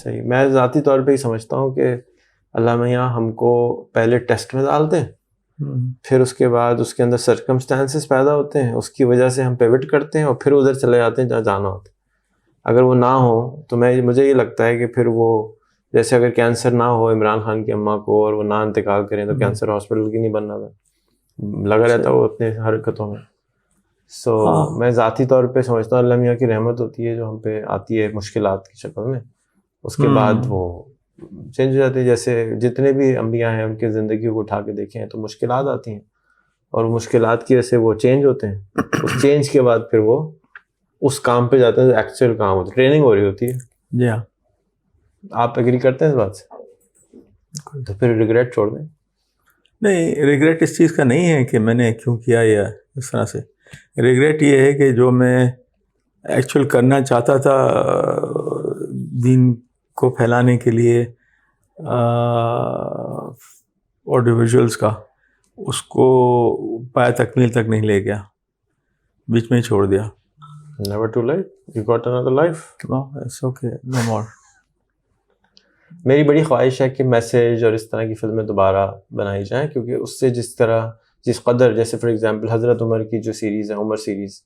صحیح. میں ذاتی طور پہ ہی سمجھتا ہوں کہ اللہ میاں ہم کو پہلے ٹیسٹ میں ڈالتے ہیں, پھر اس کے بعد اس کے اندر سرکمسٹانسز پیدا ہوتے ہیں, اس کی وجہ سے ہم پیوٹ کرتے ہیں اور پھر ادھر چلے جاتے ہیں جہاں جانا ہوتا ہے. اگر وہ نہ ہو تو مجھے یہ لگتا ہے کہ پھر وہ جیسے اگر کینسر نہ ہو عمران خان کی اماں کو اور وہ نہ انتقال کریں تو کینسر ہاسپٹل کی نہیں بننا تھا, لگا رہتا وہ اپنے حرکتوں میں. میں ذاتی طور پہ سمجھتا ہوں اللہ میاں کی رحمت ہوتی ہے جو ہم پہ آتی ہے مشکلات کی شکل میں, اس کے بعد وہ چینج ہو جاتے ہیں. جیسے جتنے بھی انبیاء ہیں ان کی زندگی کو اٹھا کے دیکھیں تو مشکلات آتی ہیں, اور مشکلات کی وجہ سے وہ چینج ہوتے ہیں. اس چینج کے بعد پھر وہ اس کام پہ جاتے ہیں, ایکچوئل کام ہوتا ہے, ٹریننگ ہو رہی ہوتی ہے. جی ہاں, آپ ایگری کرتے ہیں اس بات سے؟ تو پھر ریگریٹ چھوڑ دیں. نہیں, ریگریٹ اس چیز کا نہیں ہے کہ میں نے کیوں کیا یا اس طرح سے. ریگریٹ یہ ہے کہ جو میں ایکچوئل کرنا چاہتا تھا دین کو پھیلانے کے لیے آڈیو ویژولس کا, اس کو پایہ تکمیل تک نہیں لے گیا, بیچ میں ہی چھوڑ دیا. Never too late, you got another life. No, it's okay, no more. میری بڑی خواہش ہے کہ میسیج اور اس طرح کی فلمیں دوبارہ بنائی جائیں, کیونکہ اس سے جس قدر, جیسے فار ایگزامپل حضرت عمر کی جو سیریز ہے, عمر سیریز,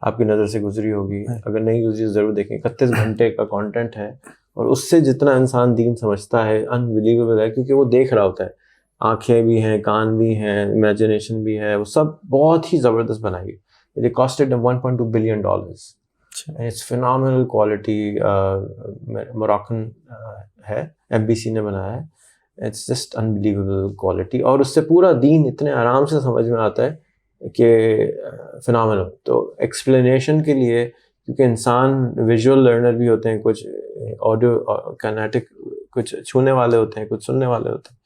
آپ کی نظر سے گزری ہوگی, اگر نہیں گزری ضرور دیکھیں. 31 گھنٹے کا کانٹینٹ ہے, اور اس سے جتنا انسان دین سمجھتا ہے انبلیویبل ہے, کیونکہ وہ دیکھ رہا ہوتا ہے, آنکھیں بھی ہیں, کان بھی ہیں, امیجنیشن بھی ہے, وہ سب بہت ہی زبردست بنائی ہے. It costed them $1.2 billion. And it's phenomenal quality. Moroccan ہے, MBC نے بنایا ہے. It's just unbelievable quality. اور اس سے پورا دین اتنے آرام سے سمجھ میں آتا ہے کہ phenomenal. تو ایکسپلینیشن کے لیے, کیونکہ انسان ویژول لرنر بھی ہوتے ہیں, کچھ آڈیو کینیٹک, کچھ چھونے والے ہوتے ہیں, کچھ سننے والے ہوتے ہیں.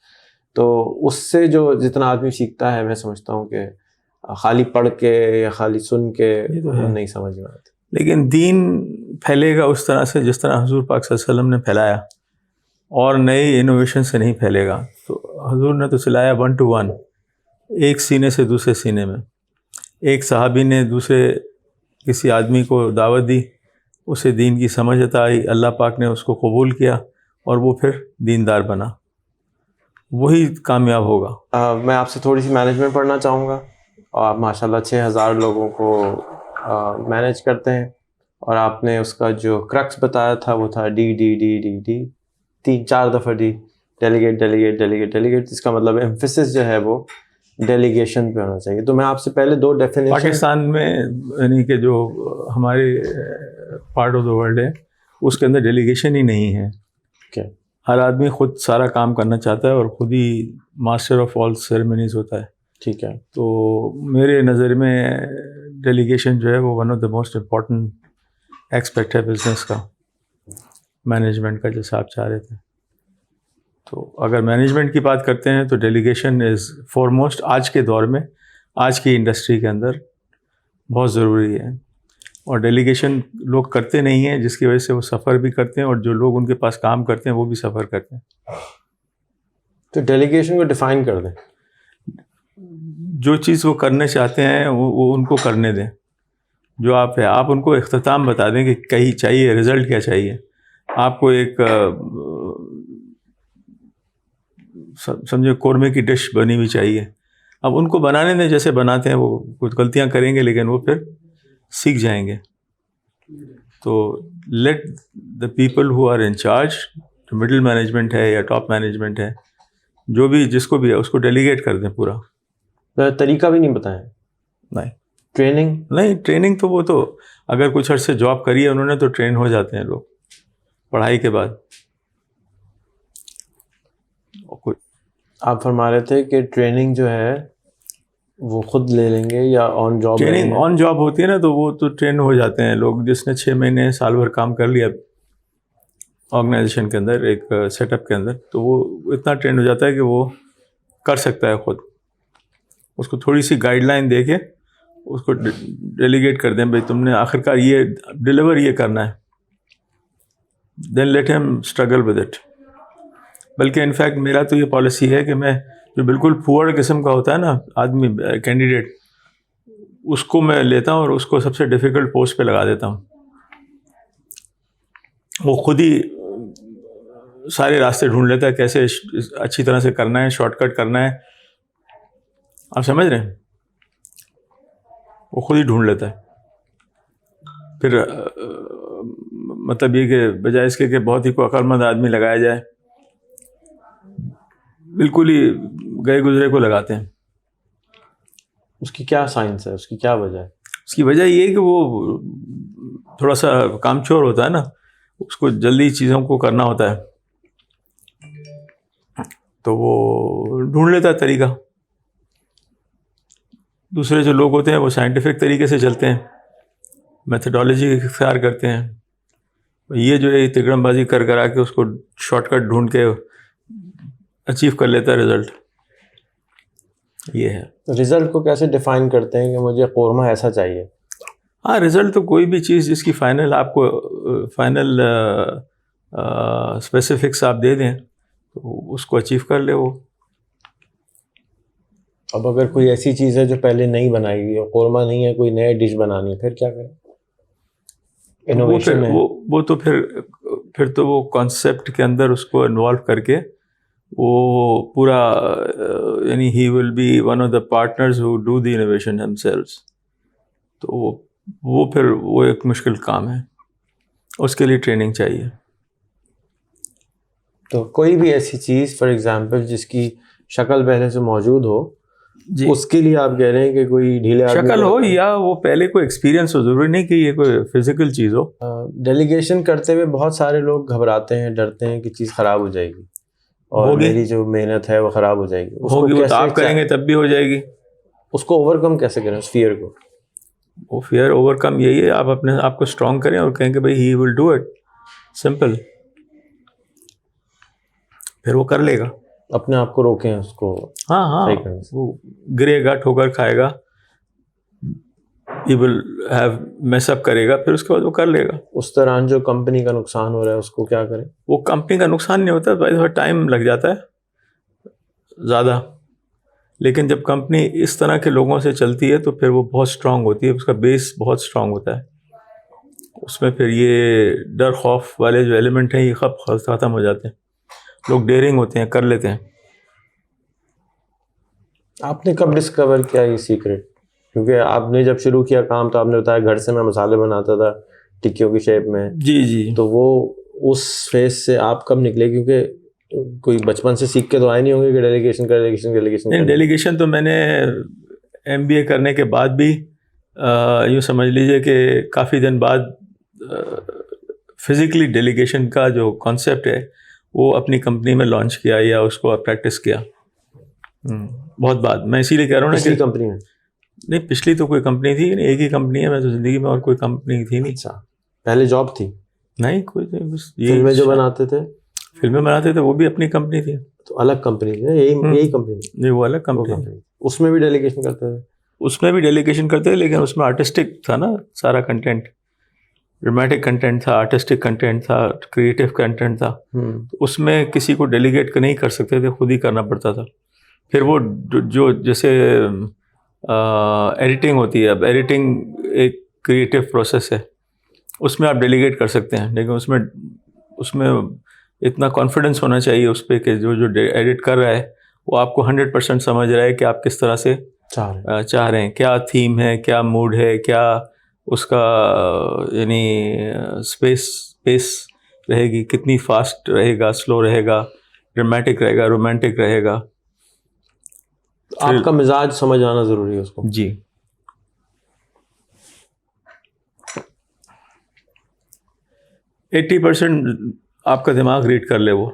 تو اس سے جو جتنا آدمی سیکھتا ہے, میں سمجھتا ہوں کہ خالی پڑھ کے یا خالی سن کے نہیں سمجھ میں آتی. لیکن دین پھیلے گا اس طرح سے جس طرح حضور پاک صلی اللہ علیہ وسلم نے پھیلایا, اور نئی انوویشن سے نہیں پھیلے گا. تو حضور نے تو چلایا 1 to 1, ایک سینے سے دوسرے سینے میں. ایک صحابی نے دوسرے کسی آدمی کو دعوت دی, اسے دین کی سمجھ عطا آئی, اللہ پاک نے اس کو قبول کیا, اور وہ پھر دیندار بنا. وہی کامیاب ہوگا. میں آپ سے تھوڑی سی مینجمنٹ پڑھنا چاہوں گا. آپ ماشاء اللہ 6,000 لوگوں کو مینیج کرتے ہیں, اور آپ نے اس کا جو کرکس بتایا تھا وہ تھا ڈی 3-4 دفعہ ڈیلیگیٹ. اس کا مطلب ایمفیسس جو ہے وہ ڈیلیگیشن پہ ہونا چاہیے. تو میں آپ سے پہلے 2 ڈیفینیشن, پاکستان میں یعنی کہ جو ہمارے پارٹ آف دا ورلڈ ہے اس کے اندر ڈیلیگیشن ہی نہیں ہے. کیا ہر آدمی خود سارا کام کرنا چاہتا ہے اور خود ہی ماسٹر آف آل سیریمنیز ہوتا ہے. ٹھیک ہے. تو میرے نظر میں ڈیلیگیشن جو ہے وہ one of the most important expect ہے بزنس کا, مینجمنٹ کا, جیسا آپ چاہ رہے تھے. تو اگر مینجمنٹ کی بات کرتے ہیں تو ڈیلیگیشن از فار موسٹ آج کے دور میں, آج کی انڈسٹری کے اندر بہت ضروری ہے. اور ڈیلیگیشن لوگ کرتے نہیں ہیں جس کی وجہ سے وہ سفر بھی کرتے ہیں, اور جو لوگ ان کے پاس کام کرتے ہیں وہ بھی سفر کرتے ہیں. تو ڈیلیگیشن کو ڈیفائن کر دیں. جو چیز وہ کرنے چاہتے ہیں وہ ان کو کرنے دیں. جو آپ ہے آپ ان کو اختتام بتا دیں کہ کہیں چاہیے رزلٹ کیا چاہیے. آپ کو ایک سمجھے قورمے کی ڈش بنی ہوئی چاہیے. اب ان کو بنانے دیں جیسے بناتے ہیں. وہ کچھ غلطیاں کریں گے لیکن وہ پھر سیکھ جائیں گے. تو let the people who are in charge, جو مڈل مینجمنٹ ہے یا ٹاپ مینجمنٹ ہے, جو بھی جس کو بھی ہے اس کو ڈیلیگیٹ کر دیں پورا. طریقہ بھی نہیں بتائیں. نہیں ٹریننگ نہیں, ٹریننگ تو وہ تو اگر کچھ عرصے جاب کری ہے انہوں نے تو ٹرین ہو جاتے ہیں لوگ پڑھائی کے بعد. آپ فرما رہے تھے کہ ٹریننگ جو ہے وہ خود لے لیں گے یا on job? Training on job ہوتی ہے نا, تو وہ تو ٹرین ہو جاتے ہیں لوگ. جس نے 6 مہینے سال بھر کام کر لیا آرگنائزیشن کے اندر, ایک سیٹ اپ کے اندر, تو وہ اتنا ٹرین ہو جاتا ہے کہ وہ کر سکتا ہے خود. اس کو تھوڑی سی گائیڈ لائن دے کے اس کو ڈیلیگیٹ کر دیں, بھائی تم نے آخرکار یہ ڈلیور یہ کرنا ہے. Then let him struggle with it. بلکہ انفیکٹ میرا تو یہ پالیسی ہے کہ میں جو بالکل پور قسم کا ہوتا ہے نا آدمی کینڈیڈیٹ, اس کو میں لیتا ہوں اور اس کو سب سے ڈیفیکلٹ پوسٹ پہ لگا دیتا ہوں. وہ خود ہی سارے راستے ڈھونڈ لیتا ہے کیسے اچھی طرح سے کرنا ہے, شارٹ کٹ کرنا ہے. آپ سمجھ رہے ہیں, وہ خود ہی ڈھونڈ لیتا ہے. پھر مطلب یہ کہ بجائے اس کے کہ بہت ہی کوئی عقل مند آدمی لگایا جائے, بالکل ہی گئے گزرے کو لگاتے ہیں. اس کی کیا سائنس ہے, اس کی کیا وجہ ہے؟ اس کی وجہ یہ ہے کہ وہ تھوڑا سا کام چور ہوتا ہے نا, اس کو جلدی چیزوں کو کرنا ہوتا ہے, تو وہ ڈھونڈ لیتا ہے طریقہ. دوسرے جو لوگ ہوتے ہیں وہ سائنٹیفک طریقے سے چلتے ہیں, میتھڈالوجی اختیار کرتے ہیں. یہ جو ہے تکڑم بازی کر آ کے اس کو شارٹ کٹ ڈھونڈ کے اچیو کر لیتا ہے رزلٹ. یہ ہے. رزلٹ کو کیسے ڈیفائن کرتے ہیں کہ مجھے قورمہ ایسا چاہیے؟ ہاں, رزلٹ تو کوئی بھی چیز جس کی فائنل آپ کو فائنل اسپیسیفکس آپ دے دیں تو اس کو اچیو کر لے وہ. اب اگر کوئی ایسی چیز ہے جو پہلے نہیں بنائی گئی, قورمہ نہیں ہے, کوئی نیا ڈش بنانی ہے, پھر کیا کریں؟ انوویشن ہے وہ تو پھر تو وہ کانسیپٹ کے اندر اس کو انوالو کر کے وہ پورا, یعنی ہی will be one of the partners who do the innovation ourselves. تو وہ پھر وہ ایک مشکل کام ہے, اس کے لیے ٹریننگ چاہیے. تو کوئی بھی ایسی چیز فار ایگزامپل جس کی شکل پہلے سے موجود ہو, جی, اس کے لیے آپ کہہ رہے ہیں کہ کوئی ڈھیلے شکل ہو یا وہ پہلے کوئی ایکسپیرینس ہو, ضروری نہیں کہ یہ کوئی فزیکل چیز ہو. ڈیلیگیشن کرتے ہوئے بہت سارے لوگ گھبراتے ہیں, ڈرتے ہیں کہ چیز خراب ہو جائے گی اور میری جو محنت ہے وہ خراب ہو جائے گی. ہوگی, وہ تو آپ کریں گے تب بھی ہو جائے گی. اس کو اوور کم کیسے کریں, اس فیئر کو؟ وہ فیئر اوور کم یہی ہے, آپ اپنے آپ کو اسٹرانگ کریں اور کہیں کہ بھائی ہی ول ڈو اٹ, سمپل. پھر وہ کر لے گا. اپنے آپ کو روکیں اس کو. ہاں, وہ گرے گا, ٹھوکر کھائے گا, ہی ول ہیو میس اپ کرے گا, پھر اس کے بعد وہ کر لے گا. اس دوران جو کمپنی کا نقصان ہو رہا ہے اس کو کیا کریں؟ وہ کمپنی کا نقصان نہیں ہوتا, بھائی ٹائم لگ جاتا ہے زیادہ, لیکن جب کمپنی اس طرح کے لوگوں سے چلتی ہے تو پھر وہ بہت اسٹرانگ ہوتی ہے, اس کا بیس بہت اسٹرانگ ہوتا ہے. اس میں پھر یہ ڈر خوف والے جو ایلیمنٹ ہیں یہ ختم ہو جاتے ہیں. لوگ ڈیئرنگ ہوتے ہیں, کر لیتے ہیں. آپ نے کب ڈسکور کیا یہ سیکرٹ؟ کیونکہ آپ نے جب شروع کیا کام تو آپ نے بتایا گھر سے میں مسالے بناتا تھا ٹکیوں کی شیپ میں. جی. تو وہ اس فیز سے آپ کب نکلے؟ کیونکہ کوئی بچپن سے سیکھ کے تو آئے نہیں ہوں گے کہ ڈیلیگیشن تو میں نے MBA کرنے کے بعد بھی یوں سمجھ لیجئے کہ کافی دن بعد فزیکلی ڈیلیگیشن کا جو کانسیپٹ ہے وہ اپنی کمپنی میں لانچ کیا یا اس کو پریکٹس کیا بہت بعد. میں اسی لیے کہہ رہا ہوں نا کہ کمپنی میں نہیں, پچھلی تو کوئی کمپنی تھی نہیں, ایک ہی کمپنی ہے. میں تو زندگی میں اور کوئی کمپنی تھی نہیں. اچھا, پہلے جاب تھی؟ نہیں, کوئی نہیں, بس فلمیں جو بناتے تھے. فلمیں بناتے تھے وہ بھی اپنی کمپنی تھی. تو الگ کمپنی تھی, یہی کمپنی؟ نہیں, وہ الگ کمپنی. اس میں بھی ڈیلیگیشن کرتے تھے؟ اس میں بھی ڈیلیگیشن کرتے تھے, لیکن اس میں آرٹسٹک تھا نا سارا کنٹینٹ, ڈرامیٹک کنٹینٹ تھا, آرٹسٹک کنٹینٹ تھا, کریٹو کنٹینٹ تھا. اس میں کسی کو ڈیلیگیٹ نہیں کر سکتے تھے, خود ہی کرنا پڑتا تھا. پھر وہ جو جیسے ایڈیٹنگ ہوتی ہے. اب ایڈیٹنگ ایک کریٹیو پروسیس ہے, اس میں آپ ڈیلیگیٹ کر سکتے ہیں, لیکن اس میں اتنا کانفیڈنس ہونا چاہیے اس پہ کہ جو ایڈٹ کر رہا ہے وہ آپ کو 100% سمجھ رہا ہے کہ آپ کس طرح سے چاہ رہے ہیں, کیا تھیم ہے, کیا موڈ ہے, کیا اس کا یعنی پیس رہے گی, کتنی فاسٹ رہے گا, سلو رہے گا, ڈرامیٹک رہے گا, رومانٹک رہے گا. آپ کا مزاج سمجھ آنا ضروری ہے اس کو. جی. ایٹی % آپ کا دماغ ریڈ کر لے وہ.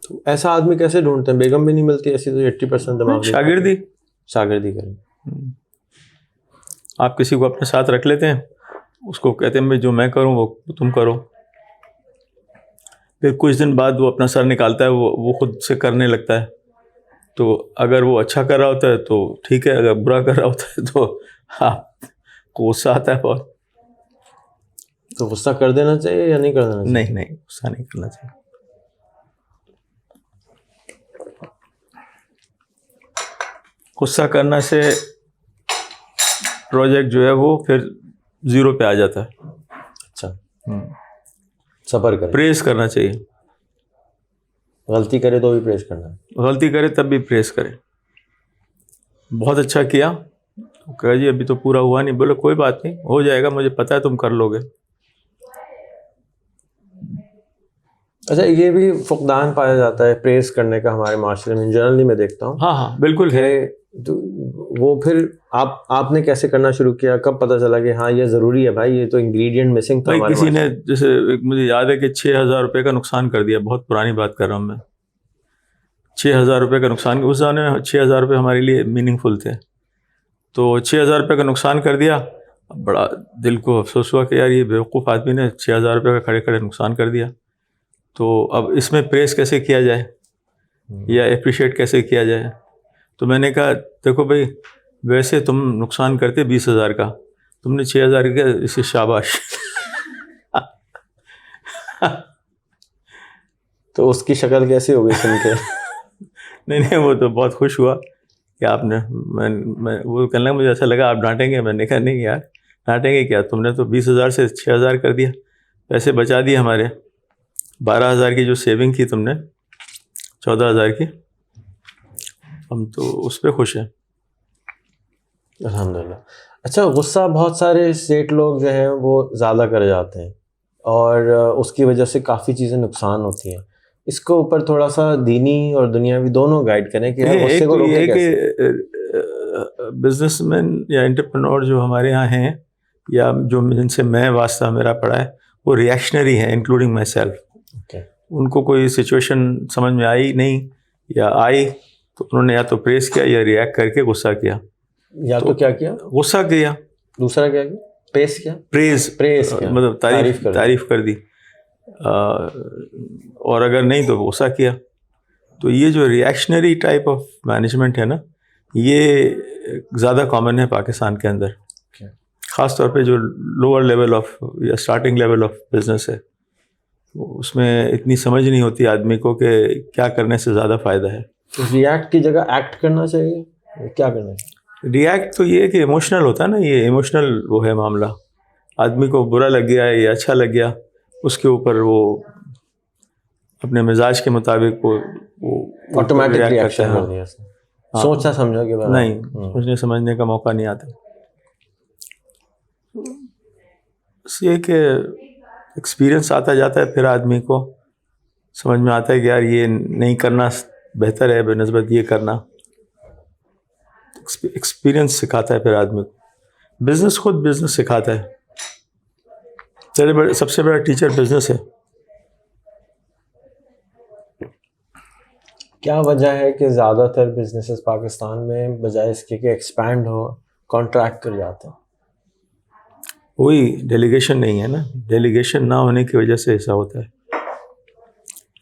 تو ایسا آدمی کیسے ڈھونڈتے ہیں؟ بیگم بھی نہیں ملتی ایسی تو 80% دماغ شاگردی کریں. آپ کسی کو اپنے ساتھ رکھ لیتے ہیں, اس کو کہتے ہیں جو میں کروں وہ تم کرو, پھر کچھ دن بعد وہ اپنا سر نکالتا ہے, وہ خود سے کرنے لگتا ہے. تو اگر وہ اچھا کر رہا ہوتا ہے تو ٹھیک ہے, اگر برا کر رہا ہوتا ہے تو آپ کو غصہ آتا ہے بہت. تو غصہ کر دینا چاہیے یا نہیں کر دینا چاہیے؟ نہیں, غصہ نہیں کرنا چاہیے. غصہ کرنے سے پروجیکٹ جو ہے وہ پھر 0 پہ آ جاتا ہے. اچھا, صبر کریں. پریز کرنا چاہیے. غلطی کرے تو بھی پریز کرنا ہے. غلطی کرے تب بھی پریز کرے. بہت اچھا کیا, کہا جی ابھی تو پورا ہوا نہیں, بولے کوئی بات نہیں, ہو جائے گا, مجھے پتہ ہے تم کر لو گے. اچھا, یہ بھی فقدان پایا جاتا ہے پریز کرنے کا ہمارے معاشرے میں, جنرلی میں دیکھتا ہوں. ہاں بالکل ہے. تو وہ پھر آپ نے کیسے کرنا شروع کیا؟ کب پتہ چلا کہ ہاں یہ ضروری ہے بھائی, یہ تو انگریڈینٹ مسنگ تھا ہمارے؟ کسی نے جیسے مجھے یاد ہے کہ 6,000 روپے کا نقصان کر دیا, بہت پرانی بات کر رہا ہوں میں. 6,000 روپے کا نقصان, اس زمانے میں 6,000 روپے ہمارے لیے میننگ فل تھے. تو 6,000 روپے کا نقصان کر دیا, بڑا دل کو افسوس ہوا کہ یار یہ بیوقوف آدمی نے 6,000 روپے کا کھڑے کھڑے نقصان کر دیا. تو اب اس میں پریس کیسے کیا جائے یا اپریشیٹ کیسے کیا جائے؟ تو میں نے کہا دیکھو بھائی, ویسے تم نقصان کرتے 20,000 کا, تم نے 6,000 کیا, اسے شاباش. تو اس کی شکل کیسی ہوگی سن کے؟ نہیں, وہ تو بہت خوش ہوا کہ آپ نے, میں وہ کہنے لگا مجھے ایسا لگا آپ ڈانٹیں گے. میں نے کہا نہیں یار, ڈانٹیں گے کیا, تم نے تو 20,000 سے 6,000 کر دیا, پیسے بچا دیے ہمارے. 12,000 کی جو سیونگ کی تم نے, 14,000 کی, ہم تو اس پہ خوش ہیں الحمدللہ. اچھا, غصہ بہت سارے سیٹ لوگ جو ہیں وہ زیادہ کر جاتے ہیں اور اس کی وجہ سے کافی چیزیں نقصان ہوتی ہیں. اس کو اوپر تھوڑا سا دینی اور دنیاوی دونوں گائیڈ کریں کہ غصے کو روکیں کیسے. بزنس مین یا انٹرپرینور جو ہمارے یہاں ہیں یا جو جن سے میں واسطہ میرا پڑا ہے, وہ ریئیکشنری ہیں انکلوڈنگ مائی سیلف. ان کو کوئی سچویشن سمجھ میں آئی نہیں یا آئی تو انہوں نے یا تو پریس کیا یا ریئیکٹ کر کے غصہ کیا. یا تو کیا کیا؟ غصہ کیا. دوسرا کیا کیا؟ پریس کیا. پریس مطلب تعریف کر دی, اور اگر نہیں تو غصہ کیا. تو یہ جو ریئیکشنری ٹائپ آف مینجمنٹ ہے نا, یہ زیادہ کامن ہے پاکستان کے اندر, خاص طور پہ جو لوور لیول آف یا اسٹارٹنگ لیول آف بزنس ہے, اس میں اتنی سمجھ نہیں ہوتی آدمی کو کہ کیا کرنے سے زیادہ فائدہ ہے. ریئیکٹ کی جگہ ایکٹ کرنا چاہیے, کیا کرنا چاہیے؟ ریئیکٹ تو یہ کہ ایموشنل ہوتا ہے نا, یہ ایموشنل وہ ہے معاملہ. آدمی کو برا لگ گیا یا اچھا لگ گیا, اس کے اوپر وہ اپنے مزاج کے مطابق وہ آٹومیٹک ریئیکشن کر دیا, سوچا سمجھا کے بعد نہیں, سوچنے سمجھنے کا موقع نہیں آتا. بس یہ کہ ایکسپیرئنس آتا جاتا ہے, پھر آدمی کو سمجھ میں آتا ہے کہ یار یہ نہیں کرنا بہتر ہے بہ نسبت یہ کرنا. ایکسپیرئنس سکھاتا ہے پھر آدمی کو. بزنس خود بزنس سکھاتا ہے. سب سے بڑا ٹیچر بزنس ہے. کیا وجہ ہے کہ زیادہ تر بزنسز پاکستان میں بجائے اس کے کہ ایکسپینڈ ہو, کانٹریکٹ کر جاتے ہیں؟ وہی ڈیلیگیشن نہیں ہے نا. ڈیلیگیشن نہ ہونے کی وجہ سے ایسا ہوتا ہے.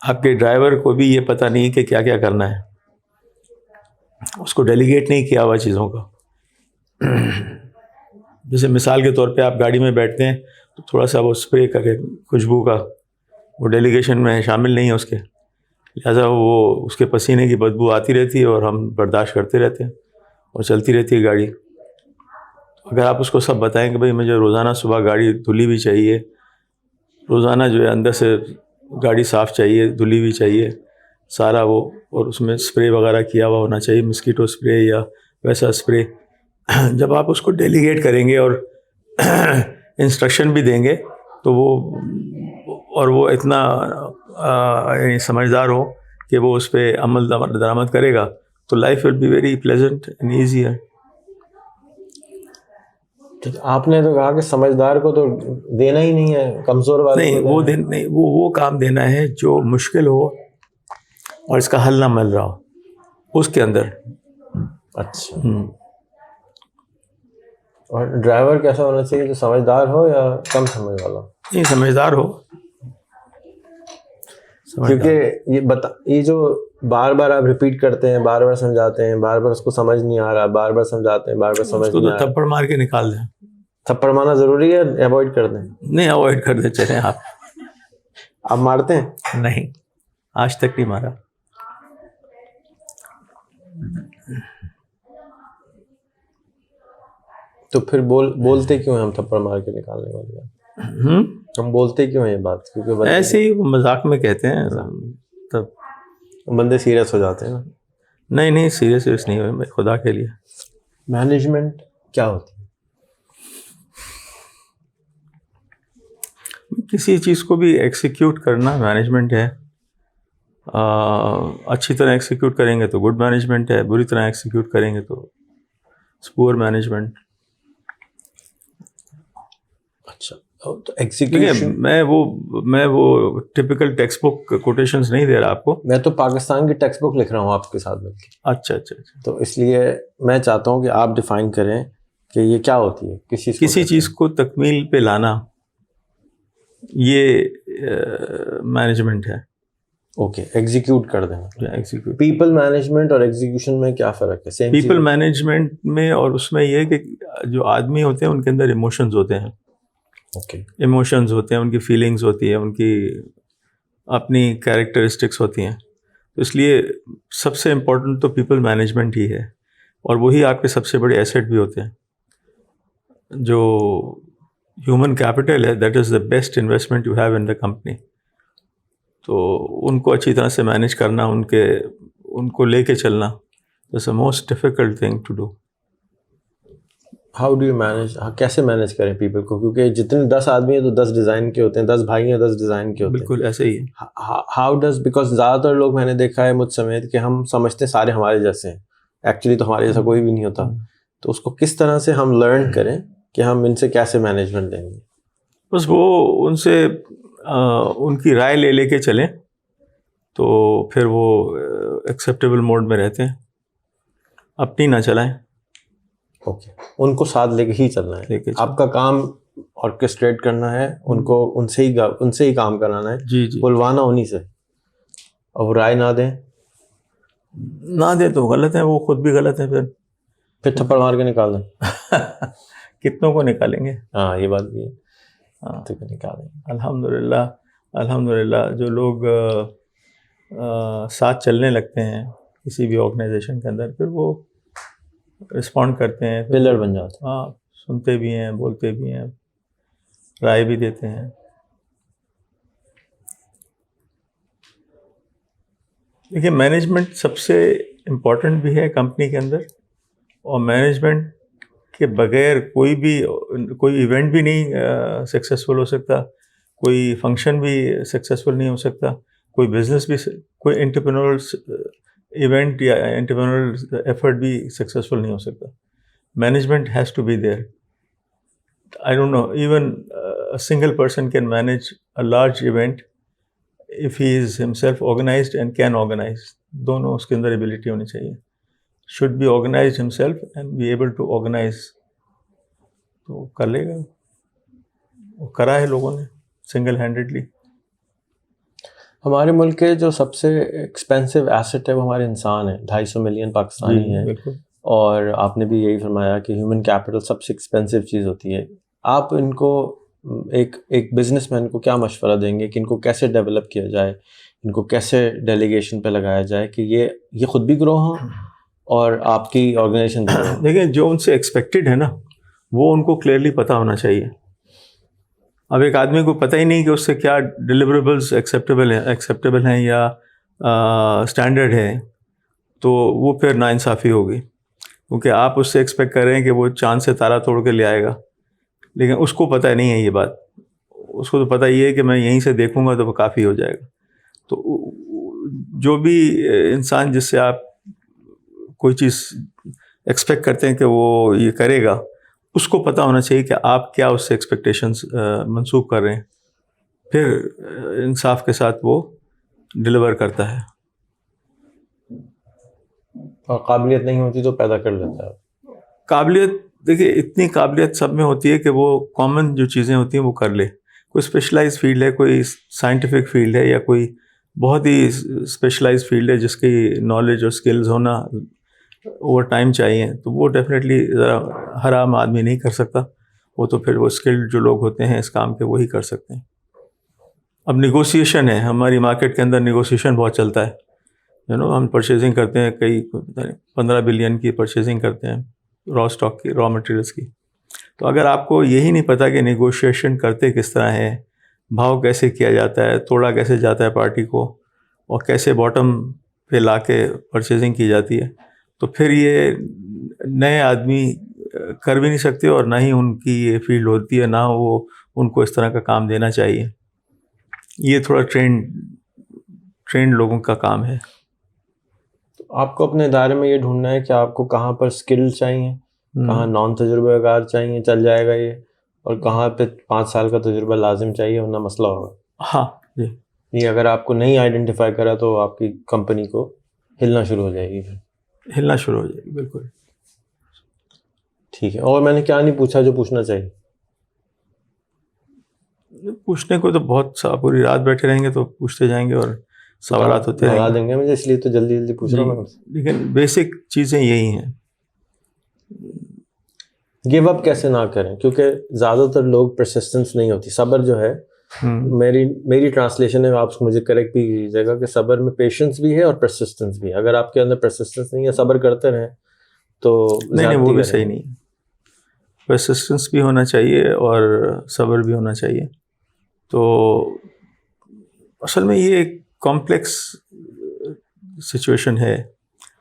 آپ کے ڈرائیور کو بھی یہ پتہ نہیں کہ کیا کیا کرنا ہے, اس کو ڈیلیگیٹ نہیں کیا ہوا چیزوں کا. جیسے مثال کے طور پہ آپ گاڑی میں بیٹھتے ہیں تو تھوڑا سا وہ اسپرے کرے خوشبو کا, وہ ڈیلیگیشن میں شامل نہیں ہے اس کے. لہٰذا وہ اس کے پسینے کی بدبو آتی رہتی ہے اور ہم برداشت کرتے رہتے ہیں اور چلتی رہتی ہے گاڑی. اگر آپ اس کو سب بتائیں کہ بھائی مجھے روزانہ صبح گاڑی دھلی بھی چاہیے, روزانہ جو ہے اندر سے گاڑی صاف چاہیے, دھلی بھی چاہیے سارا وہ, اور اس میں اسپرے وغیرہ کیا ہوا ہونا چاہیے, مسکیٹو اسپرے یا ویسا اسپرے. جب آپ اس کو ڈیلیگیٹ کریں گے اور انسٹرکشن بھی دیں گے تو وہ اتنا سمجھدار ہو کہ وہ اس پہ عمل درآمد کرے گا تو life will be very pleasant and easier. آپ نے تو کہا کہ سمجھدار کو تو دینا ہی نہیں ہے, کمزور والے نہیں, وہ کام دینا ہے جو مشکل ہو اور اس کا حل نہ مل رہا ہو اس کے اندر. اچھا. اور ڈرائیور کیسا ہونا چاہیے, جو سمجھدار ہو یا کم سمجھ والا؟ نہیں, سمجھدار ہو. کیونکہ یہ جو بار بار آپ ریپیٹ کرتے ہیں, بار بار سمجھاتے ہیں, بار بار اس کو سمجھ نہیں آ رہا, بار بار سمجھاتے ہیں, بار بار سمجھ نہیں آ رہا, تھپڑ مار کے نکال دیں. تھپڑ مارنا ضروری ہے, اوائڈ کر دیں؟ نہیں, اوائڈ کر دیں چلیں. آپ مارتے ہیں؟ نہیں, آج تک نہیں مارا. تو پھر بولتے کیوں ہیں ہم تھپڑ مار کے نکالنے والی بات؟ ہم بولتے کیوں ہیں یہ بات؟ کیونکہ ایسے ہی مذاق میں کہتے ہیں, تب بندے سیریس ہو جاتے ہیں نا. نہیں, سیریس نہیں ہوئے خدا کے لیے. مینجمنٹ کیا ہوتی ہے؟ کسی چیز کو بھی ایکسیکیوٹ کرنا مینجمنٹ ہے. اچھی طرح ایکسیکیوٹ کریں گے تو گڈ مینجمنٹ ہے, بری طرح ایکسیکیوٹ کریں گے تو پور مینجمنٹ. اچھا, تو ایکسیکیوشن میں وہ ٹپیکل ٹیکسٹ بک کوٹیشنز نہیں دے رہا آپ کو. میں تو پاکستان کی ٹیکسٹ بک لکھ رہا ہوں آپ کے ساتھ مل کے. اچھا. تو اس لیے میں چاہتا ہوں کہ آپ ڈیفائن کریں کہ یہ کیا ہوتی ہے. کسی چیز کو تکمیل پہ لانا, یہ مینجمنٹ ہے. اوکے, ایگزیکیوٹ کر دینا. پیپل مینجمنٹ اور ایگزیکیوشن میں کیا فرق ہے؟ سیم پیپل مینجمنٹ میں اور اس میں یہ کہ جو آدمی ہوتے ہیں ان کے اندر ایموشنز ہوتے ہیں. ایموشنز ہوتے ہیں, ان کی فیلنگز ہوتی ہیں, ان کی اپنی کیریکٹرسٹکس ہوتی ہیں. تو اس لیے سب سے امپورٹنٹ تو پیپل مینجمنٹ ہی ہے, اور وہی آپ کے سب سے بڑے ایسیٹ بھی ہوتے ہیں. جو ہیومن کیپٹل ہے, that is the best investment you have in the company. تو ان کو اچھی طرح سے مینیج کرنا, ان کو لے کے چلنا, it's a most difficult thing to do. How do you manage, کیسے مینیج کریں پیپل کو؟ کیونکہ جتنے 10 آدمی ہیں تو 10 ڈیزائن کے ہوتے ہیں, 10 بھائی ہیں 10 ڈیزائن کے ہوتے ہیں. بالکل ایسے ہی ہے. ہاؤ ڈز, بیکاز زیادہ تر لوگ میں نے دیکھا ہے مجھ سمیت کہ ہم سمجھتے ہیں سارے ہمارے جیسے ہیں, ایکچولی تو ہمارے جیسا کوئی بھی نہیں ہوتا. تو اس کو کس طرح سے ہم لرن کریں کہ ہم ان سے کیسے مینجمنٹ لیں گے؟ بس وہ ان سے ان کی رائے لے کے چلیں تو پھر وہ ایکسیپٹیبل موڈ میں رہتے ہیں, اپنی نہ چلائیں. اوکے, ان کو ساتھ لے کے ہی چلنا ہے. آپ کا کام آرکیسٹریٹ کرنا ہے, ان کو ان سے ہی کام کرانا ہے. جی, بلوانا انہیں سے, اور وہ رائے نہ دیں تو غلط ہے, وہ خود بھی غلط ہے. پھر تھپڑ مار کے نکال دیں. کتنوں کو نکالیں گے؟ ہاں, یہ بات بھی ہے. نکالیں. الحمدللہ جو لوگ ساتھ چلنے لگتے ہیں کسی بھی آرگنائزیشن کے اندر, پھر وہ رسپونڈ کرتے ہیں, پلر بن جاتے ہیں. ہاں, سنتے بھی ہیں, بولتے بھی ہیں, رائے بھی دیتے ہیں. دیکھیے, مینجمنٹ سب سے امپورٹنٹ بھی ہے کمپنی کے اندر, اور مینجمنٹ کے بغیر کوئی ایونٹ بھی نہیں سکسیزفل ہو سکتا, کوئی فنکشن بھی سکسیزفل نہیں ہو سکتا, کوئی بزنس بھی, کوئی انٹرپرینورل ایونٹ یا انٹرپرینورل ایفرٹ بھی سکسیزفل نہیں ہو سکتا. Management has to be there. I don't know, even single person can manage a large event if he is himself organized and can organize. دونوں اس کے اندر ایبلٹی ہونی چاہیے. should be organized himself and be able to organize. تو کر لے گا, وہ کرا ہے لوگوں نے سنگل ہینڈیڈلی. ہمارے ملک کے جو سب سے ایکسپینسو ایسٹ ہے وہ ہمارے انسان ہیں. 250 ملین پاکستانی ہیں. بالکل. اور آپ نے بھی یہی فرمایا کہ ہیومن کیپٹل سب سے ایکسپینسو چیز ہوتی ہے. آپ ان کو ایک بزنس مین کو کیا مشورہ دیں گے کہ ان کو کیسے ڈیولپ کیا جائے, ان کو کیسے ڈیلیگیشن پہ لگایا جائے کہ یہ خود بھی گرو ہوں اور آپ کی آرگنائزیشن بھی grow ہو؟ دیکھیں جو ان سے ایکسپیکٹڈ ہے نا وہ ان کو کلیئرلی پتہ ہونا چاہیے. اب ایک آدمی کو پتہ ہی نہیں کہ اس سے کیا ڈیلیوریبلس ایکسیپٹیبل ہیں یا اسٹینڈرڈ ہے, تو وہ پھر ناانصافی ہوگی, کیونکہ آپ اس سے ایکسپیکٹ کر رہے ہیں کہ وہ چاند سے تارا توڑ کے لے آئے گا, لیکن اس کو پتہ نہیں ہے یہ بات. اس کو تو پتہ یہ ہے کہ میں یہیں سے دیکھوں گا تو وہ کافی ہو جائے گا. تو جو بھی انسان جس سے آپ کوئی چیز ایکسپیکٹ کرتے ہیں کہ وہ یہ کرے گا, اس کو پتہ ہونا چاہیے کہ آپ کیا اس سے ایکسپیکٹیشنس منسوخ کر رہے ہیں, پھر انصاف کے ساتھ وہ ڈلیور کرتا ہے. اور قابلیت نہیں ہوتی تو پیدا کر لیتا ہے. قابلیت دیکھیے اتنی قابلیت سب میں ہوتی ہے کہ وہ کامن جو چیزیں ہوتی ہیں وہ کر لے. کوئی اسپیشلائز فیلڈ ہے, کوئی سائنٹیفک فیلڈ ہے, یا کوئی بہت ہی اسپیشلائز فیلڈ ہے جس کی نالج اور اسکلز ہونا اوور ٹائم چاہیے, تو وہ ڈیفینیٹلی ذرا ہر عام آدمی نہیں کر سکتا. وہ تو پھر وہ اسکلڈ جو لوگ ہوتے ہیں اس کام کے وہی کر سکتے ہیں. اب نیگوسیشن ہے, ہماری مارکیٹ کے اندر نیگوسیشن بہت چلتا ہے. ہم پرچیزنگ کرتے ہیں, کئی 15 بلین کی پرچیزنگ کرتے ہیں را اسٹاک کی, را مٹیریلس کی. تو اگر آپ کو یہی نہیں پتہ کہ نیگوشیشن کرتے کس طرح ہے, بھاؤ کیسے کیا جاتا ہے, توڑا کیسے جاتا ہے پارٹی کو, اور کیسے باٹم پہ لا کے پرچیزنگ کی جاتی ہے, تو پھر یہ نئے آدمی کر بھی نہیں سکتے, اور نہ ہی ان کی یہ فیلڈ ہوتی ہے, نہ وہ ان کو اس طرح کا کام دینا چاہیے. یہ تھوڑا ٹرینڈ لوگوں کا کام ہے. آپ کو اپنے ادارے میں یہ ڈھونڈنا ہے کہ آپ کو کہاں پر اسکل چاہیے, کہاں نان تجربہ کار چاہیے, چل جائے گا یہ, اور کہاں پہ 5 سال کا تجربہ لازم چاہیے ورنہ مسئلہ ہوگا. ہاں جی, یہ اگر آپ کو نہیں آئیڈینٹیفائی کرا تو آپ کی کمپنی کو ہلنا شروع ہو جائے گی. ہلنا شروع ہو جائے گی, بالکل ٹھیک ہے. اور میں نے کیا نہیں پوچھا جو پوچھنا چاہیے؟ پوچھنے کو تو بہت سا, پوری رات بیٹھے رہیں گے تو پوچھتے جائیں گے اور سوالات ہوتے بتا رہیں گے. دیں گے مجھے, اس لیے تو جلدی جلدی پوچھ رہا ہوں میں. لیکن بیسک چیزیں یہی ہیں. گیو اپ کیسے نہ کریں, کیونکہ زیادہ تر لوگ پرسسٹنس نہیں ہوتی. صبر جو ہے, میری ٹرانسلیشن ہے, آپ مجھے کریکٹ بھی کیجیے گا, کہ صبر میں پیشنس بھی ہے اور پرسسٹنس بھی ہے. اگر آپ کے اندر پرسسٹنس نہیں ہے, صبر کرتے رہیں تو نہیں, وہ بھی صحیح نہیں. پرسسٹنس بھی ہونا چاہیے اور صبر بھی ہونا چاہیے. تو اصل میں یہ ایک کمپلیکس سچویشن ہے.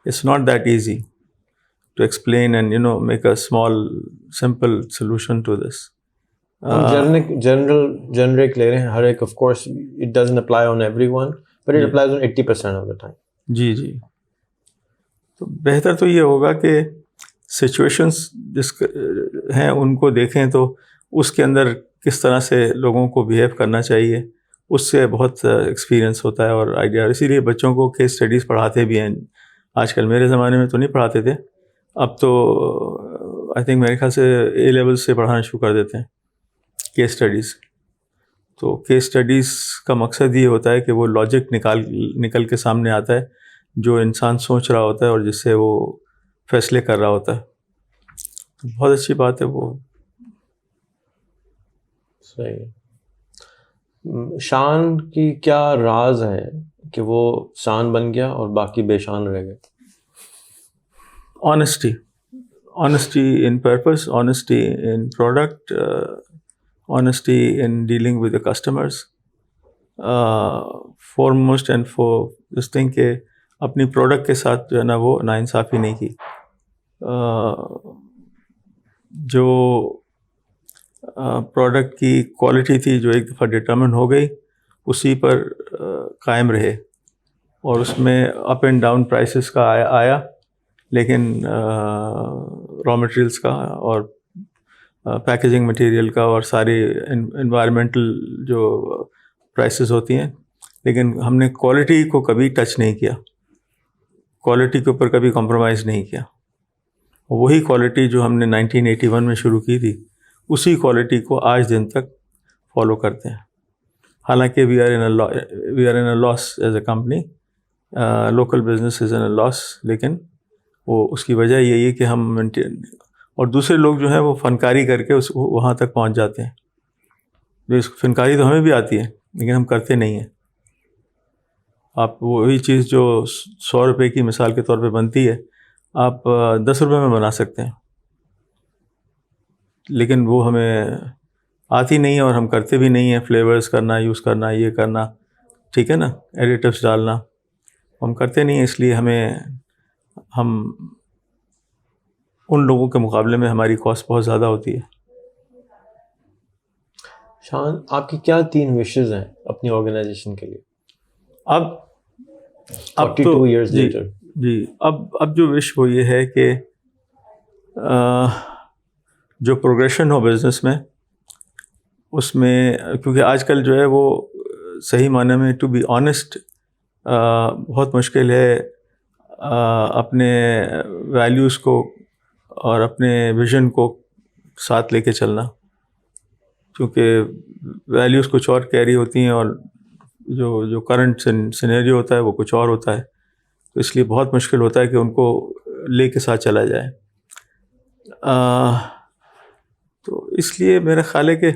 It's not that easy to explain and make a small simple solution to this. Generic لے رہے ہیں ہر ایک. Of course it doesn't apply on every one, but it applies on 80% of the time. جی جی. تو بہتر تو یہ ہوگا کہ سچویشنس جس ہیں ان کو دیکھیں, تو اس کے اندر کس طرح سے لوگوں کو بیہیو کرنا چاہیے, اس سے بہت ایکسپیرئنس ہوتا ہے اور آئیڈیا. اسی لیے بچوں کو کیس اسٹڈیز پڑھاتے بھی ہیں آج کل. میرے زمانے میں تو نہیں پڑھاتے تھے, اب تو آئی تھنک میرے خیال سے A لیول سے پڑھانا شروع کر دیتے ہیں کیس اسٹڈیز. تو کیس اسٹڈیز کا مقصد یہ ہوتا ہے کہ وہ لاجک نکل کے سامنے آتا ہے جو انسان سوچ رہا ہوتا ہے اور جس سے وہ فیصلے کر رہا ہوتا ہے. بہت اچھی بات ہے وہ. صحیح. شان کی کیا راز ہے کہ وہ شان بن گیا اور باقی بے شان رہ گئے؟ Honesty in purpose, honesty in product, honesty in dealing with the customers. Foremost and for this thing کہ اپنی پروڈکٹ کے ساتھ جو ہے نا وہ ناانصافی نہیں کی. جو پروڈکٹ کی کوالٹی تھی جو ایک دفعہ ڈٹرمن ہو گئی, اسی پر قائم رہے, اور اس میں اپ اینڈ ڈاؤن پرائسز کا آیا, لیکن را مٹیریلس کا اور پیکیجنگ مٹیریل کا اور ساری انوائرمنٹل جو پرائسز ہوتی ہیں, لیکن ہم نے کوالٹی کو کبھی ٹچ نہیں کیا, کوالٹی کے اوپر کبھی کمپرومائز نہیں کیا. وہی کوالٹی جو ہم نے 1981 میں شروع کی تھی, اسی کوالٹی کو آج دن تک فالو کرتے ہیں. حالانکہ we are in a loss as a company, local business is in a loss, لیکن وہ اس کی وجہ یہی ہے کہ ہم اور دوسرے لوگ جو ہیں وہ فنکاری کر کے وہاں تک پہنچ جاتے ہیں. فنکاری تو ہمیں بھی آتی ہے لیکن ہم کرتے نہیں ہیں. آپ وہی چیز جو 100 روپے کی مثال کے طور پہ بنتی ہے آپ 10 روپے میں بنا سکتے ہیں، لیکن وہ ہمیں آتی نہیں ہے اور ہم کرتے بھی نہیں ہیں. فلیورز کرنا، یوز کرنا، یہ کرنا، ٹھیک ہے نا، ایڈیٹیوس ڈالنا ہم کرتے نہیں ہیں. اس لیے ہم ان لوگوں کے مقابلے میں ہماری کاسٹ بہت زیادہ ہوتی ہے. شان، آپ کی کیا 3 وشز ہیں اپنی آرگنائزیشن کے لیے اب 42 ایئرز لیٹر؟ جی اب جو وش وہ یہ ہے کہ جو پروگریشن ہو بزنس میں، اس میں کیونکہ آج کل جو ہے وہ صحیح معنی میں ٹو بی آنیسٹ بہت مشکل ہے اپنے ویلیوز کو اور اپنے ویژن کو ساتھ لے کے چلنا، کیونکہ ویلیوز کچھ اور کیری ہوتی ہیں اور جو کرنٹ سینیریو ہوتا ہے وہ کچھ اور ہوتا ہے. تو اس لیے بہت مشکل ہوتا ہے کہ ان کو لے کے ساتھ چلا جائے. تو اس لیے میرا خیال ہے کہ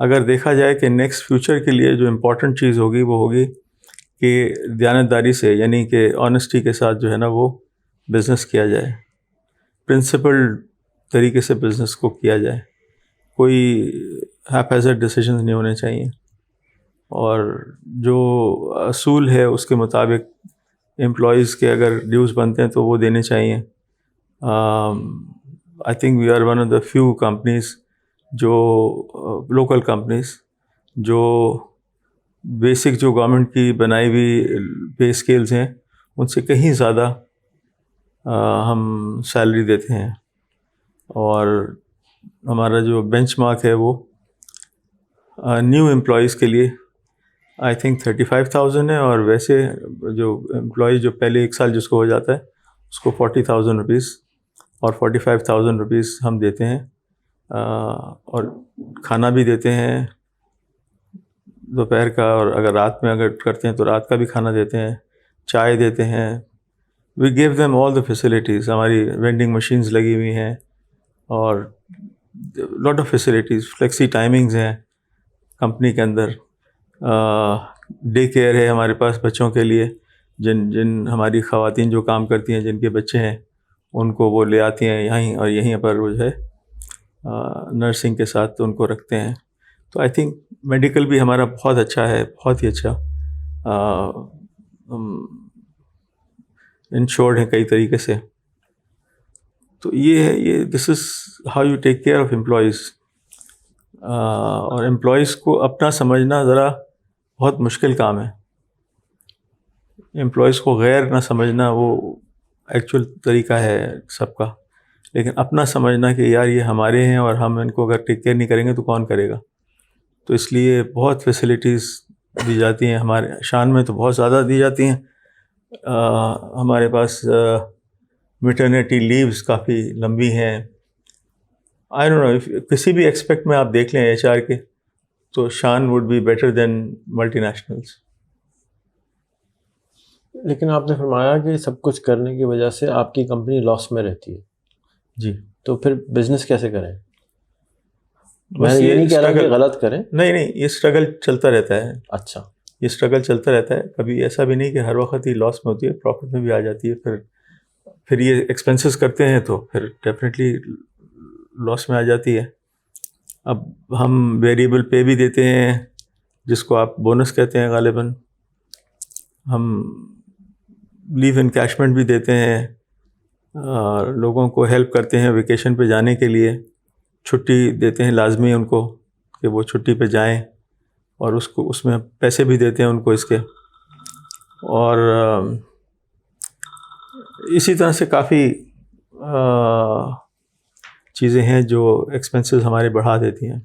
اگر دیکھا جائے کہ نیکسٹ فیوچر کے لیے جو امپورٹنٹ چیز ہوگی وہ ہوگی کہ دیانتداری سے، یعنی کہ آنیسٹی کے ساتھ جو ہے نا وہ بزنس کیا جائے، پرنسپل طریقے سے بزنس کو کیا جائے. کوئی ہیپ ہیزرڈ ڈیسیژنز نہیں ہونے چاہیے، اور جو اصول ہے اس کے مطابق امپلائیز کے اگر ڈیوز بنتے ہیں تو وہ دینے چاہیے. I think we are one of the few companies جو لوکل کمپنیز جو بیسک جو گورنمنٹ کی بنائی ہوئی پے اسکیلز ہیں ان سے کہیں زیادہ ہم سیلری دیتے ہیں. اور ہمارا جو بینچ مارک ہے وہ نیو امپلائیز کے لیے آئی تھنک 35,000 ہے، اور ویسے جو امپلائی جو پہلے 1 سال جس کو ہو جاتا ہے اس کو 40,000 روپیز اور 45,000 روپیز ہم دیتے ہیں. اور کھانا بھی دیتے ہیں دوپہر کا، اور اگر رات میں اگر کرتے ہیں تو رات کا بھی کھانا دیتے ہیں، چائے دیتے ہیں. We give them all the facilities. ہماری وینڈنگ مشینز لگی ہوئی ہیں اور lot of facilities, flexi timings ہیں کمپنی کے اندر. ڈے کیئر ہے ہمارے پاس بچوں کے لیے، جن ہماری خواتین جو کام کرتی ہیں جن کے بچے ہیں ان کو وہ لے آتی ہیں اور یہیں پر وہ جو ہے نرسنگ کے ساتھ ان کو رکھتے ہیں. تو آئی تھنک میڈیکل بھی ہمارا بہت اچھا ہے، بہت ہی اچھا انشورڈ ہے کئی طریقے سے. تو یہ ہے، یہ this is how you take care of employees. اور امپلائیز کو اپنا سمجھنا ذرا بہت مشکل کام ہے. امپلائیز کو غیر نہ سمجھنا وہ ایکچوئل طریقہ ہے سب کا، لیکن اپنا سمجھنا کہ یار یہ ہمارے ہیں اور ہم ان کو اگر ٹیک کیئر نہیں کریں گے تو کون کرے گا. تو اس لیے بہت فیسلٹیز دی جاتی ہیں، ہمارے شان میں تو بہت زیادہ دی جاتی ہیں. ہمارے پاس میٹرنیٹی لیوز کافی لمبی ہیں. آئی ڈونٹ نو، کسی بھی ایکسپیکٹ میں آپ دیکھ لیں HR کے تو شان would be better than multinationals. لیکن آپ نے فرمایا کہ سب کچھ کرنے کی وجہ سے آپ کی کمپنی لاس میں رہتی ہے. جی، تو پھر بزنس کیسے کریں؟ میں یہ نہیں کہہ رہا کہ غلط کریں، نہیں، یہ اسٹرگل چلتا رہتا ہے. اچھا، یہ اسٹرگل چلتا رہتا ہے، کبھی ایسا بھی نہیں کہ ہر وقت ہی لاس میں ہوتی ہے، پروفٹ میں بھی آ جاتی ہے. پھر یہ ایکسپینسز کرتے ہیں تو پھر ڈیفینیٹلی لاس میں آ جاتی ہے. اب ہم ویریبل پے بھی دیتے ہیں جس کو آپ بونس کہتے ہیں غالباً. ہم لیو انکیشمنٹ بھی دیتے ہیں، لوگوں کو ہیلپ کرتے ہیں ویکیشن پہ جانے کے لیے، چھٹی دیتے ہیں لازمی ان کو کہ وہ چھٹی پہ جائیں، اور اس میں پیسے بھی دیتے ہیں ان کو اس کے. اور اسی طرح سے کافی چیزیں ہیں جو ایکسپینسز ہمارے بڑھا دیتی ہیں.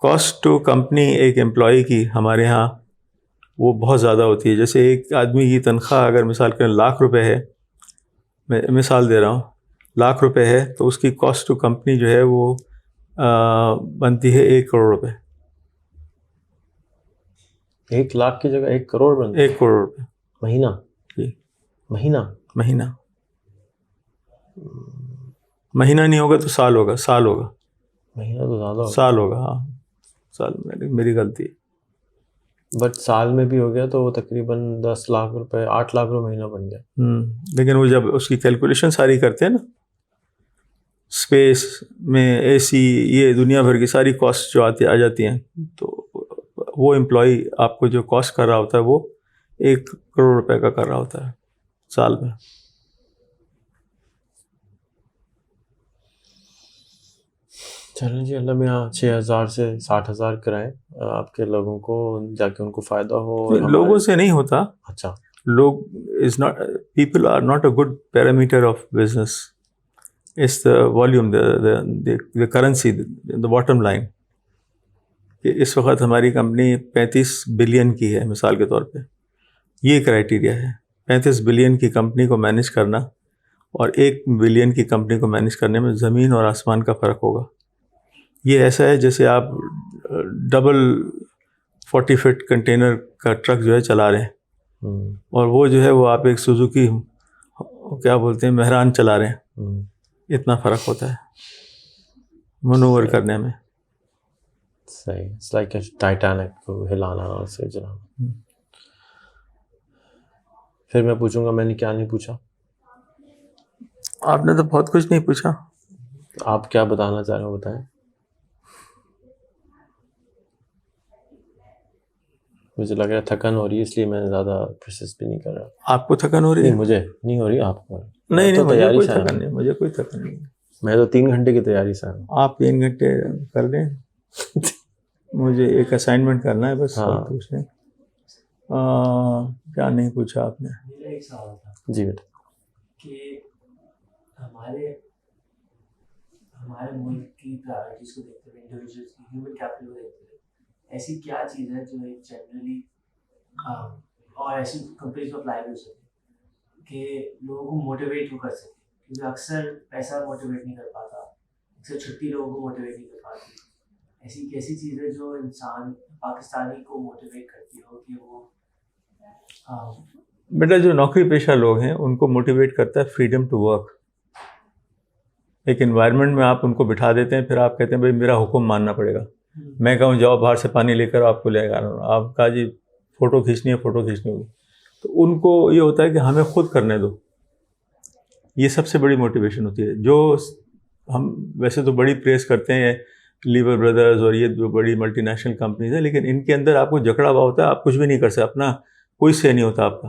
کاسٹ ٹو کمپنی ایک امپلائی کی ہمارے ہاں وہ بہت زیادہ ہوتی ہے. جیسے ایک آدمی کی تنخواہ اگر مثال کریں 1,00,000 روپے ہے، میں مثال دے رہا ہوں، 1,00,000 روپے ہے تو اس کی کاسٹ ٹو کمپنی جو ہے وہ بنتی ہے 1 کروڑ روپے. 1,00,000 کی جگہ 1 کروڑ بنتی ہے؟ 1 کروڑ روپے مہینہ؟ جی، مہینہ مہینہ نہیں ہوگا تو سال ہوگا. مہینہ تو زیادہ ہوگا. سال ہوگا، ہاں، سال. میری غلطی ہے. بٹ سال میں بھی ہو گیا تو وہ تقریباً 10 لاکھ روپے 8 لاکھ روپے مہینہ بن گیا. لیکن وہ جب اس کی کیلکولیشن ساری کرتے ہیں نا، اسپیس میں اے سی، یہ دنیا بھر کی ساری کاسٹ جو آ جاتی ہیں، تو وہ امپلائی آپ کو جو کاسٹ کر رہا ہوتا ہے وہ 1 کروڑ روپے کا کر رہا ہوتا ہے سال میں. چلیں جی، اللہ میاں 6,000 سے 60,000 کرائیں آپ کے لوگوں کو، جا کے ان کو فائدہ ہو. لوگوں سے نہیں ہوتا. اچھا، لوگ is not, people are not a good parameter of business. It's the volume, the currency, the bottom line. کہ اس وقت ہماری کمپنی 35 بلین کی ہے مثال کے طور پہ، یہ کرائٹیریا ہے. 35 بلین کی کمپنی کو مینیج کرنا اور 1 بلین کی کمپنی کو مینیج کرنے میں زمین اور آسمان کا فرق ہوگا. یہ ایسا ہے جیسے آپ ڈبل 40 فٹ کنٹینر کا ٹرک جو ہے چلا رہے ہیں، اور وہ جو ہے وہ آپ ایک سوزوکی کیا بولتے ہیں مہران چلا رہے ہیں. اتنا فرق ہوتا ہے منور کرنے میں. صحیح، اٹس لائک ٹائٹینک کو ہلانا اور اسے جلانا. پھر میں پوچھوں گا، میں نے کیا نہیں پوچھا؟ آپ نے تو بہت کچھ نہیں پوچھا. آپ کیا بتانا چاہ رہے ہو بتائیں. مجھے لگ رہا ہے تھکن ہو رہی ہے، اس لیے میں زیادہ پروسیس بھی نہیں کر رہا. آپ کو تھکن ہو رہی ہے؟ نہیں، مجھے نہیں ہو رہی، آپ کو. نہیں، مجھے کوئی تھکن نہیں، مجھے کوئی تھکن نہیں. میں تو 3 گھنٹے کی تیاری سے ہوں. آپ 3 گھنٹے کر لیں. مجھے ایک اسائنمنٹ کرنا ہے بس. ہاں. پوچھ لیں. کیا نہیں پوچھا آپ نے؟ میرا ایک سوال تھا جی بیٹا. کہ ہمارے ملک کی پرائورٹیز کو دیکھتے ہوئے، انڈیویجولس کی ہیومن کیپٹل کو دیکھتے ہوئے، ایسی کیا چیز ہے جو ایک جنرلی اور ایسی کمپنیز کو اپلائی کر سکے کہ لوگوں کو موٹیویٹ کر سکے؟ کیونکہ اکثر پیسہ موٹیویٹ نہیں کر پاتا، اکثر چھٹی لوگوں کو موٹیویٹ نہیں کر پاتی. ایسی کیسی چیز ہے جو انسان پاکستانی کو موٹیویٹ کرتی ہو کہ وہ بیٹا جو نوکری پیشہ لوگ ہیں ان کو موٹیویٹ کرتا ہے فریڈم ٹو ورک. ایک انوائرمنٹ میں آپ ان کو بٹھا دیتے ہیں، پھر آپ کہتے ہیں بھائی میرا حکم ماننا پڑے گا. میں کہوں جاؤ باہر سے پانی لے کر آپ کو لے گا، آپ کہا جی فوٹو کھینچنی ہوگی، تو ان کو یہ ہوتا ہے کہ ہمیں خود کرنے دو. یہ سب سے بڑی موٹیویشن ہوتی ہے. جو ہم ویسے تو بڑی پریس کرتے ہیں لیور بردرز اور یہ جو بڑی ملٹی نیشنل کمپنیز ہیں، لیکن ان کے اندر آپ کو جکڑا ہوا ہوتا ہے، آپ کچھ بھی نہیں کر سکتے. اپنا کوئی سے نہیں ہوتا آپ کا،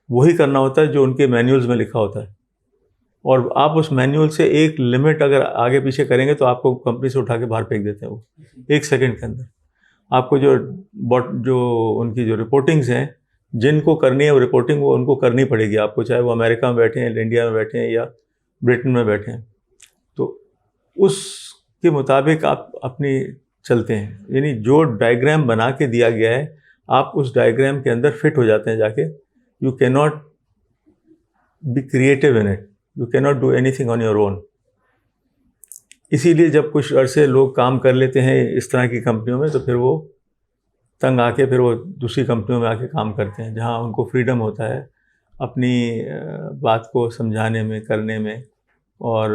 وہی کرنا ہوتا ہے جو ان کے مینیولز میں لکھا ہوتا ہے. اور آپ اس مینیول سے ایک لمٹ اگر آگے پیچھے کریں گے تو آپ کو کمپنی سے اٹھا کے باہر پھینک دیتے ہیں وہ 1 سیکنڈ کے اندر. آپ کو جو ان کی جو رپورٹنگز ہیں جن کو کرنی ہے وہ رپورٹنگ وہ ان کو کرنی پڑے گی آپ کو، چاہے وہ امریکہ میں بیٹھے ہیں، انڈیا میں بیٹھے ہیں یا برٹن میں بیٹھے ہیں. تو اس کے مطابق آپ اپنی چلتے ہیں. یعنی جو ڈائیگرام بنا کے دیا گیا ہے آپ اس ڈائیگرام کے اندر فٹ ہو جاتے ہیں جا کے. You can not be creative in it, you can not do anything on your own. اسی لیے جب کچھ عرصے لوگ کام کر لیتے ہیں اس طرح کی کمپنیوں میں تو پھر وہ تنگ آ کے پھر وہ دوسری کمپنیوں میں آ کے کام کرتے ہیں جہاں ان کو فریڈم ہوتا ہے اپنی بات کو سمجھانے میں، کرنے میں، اور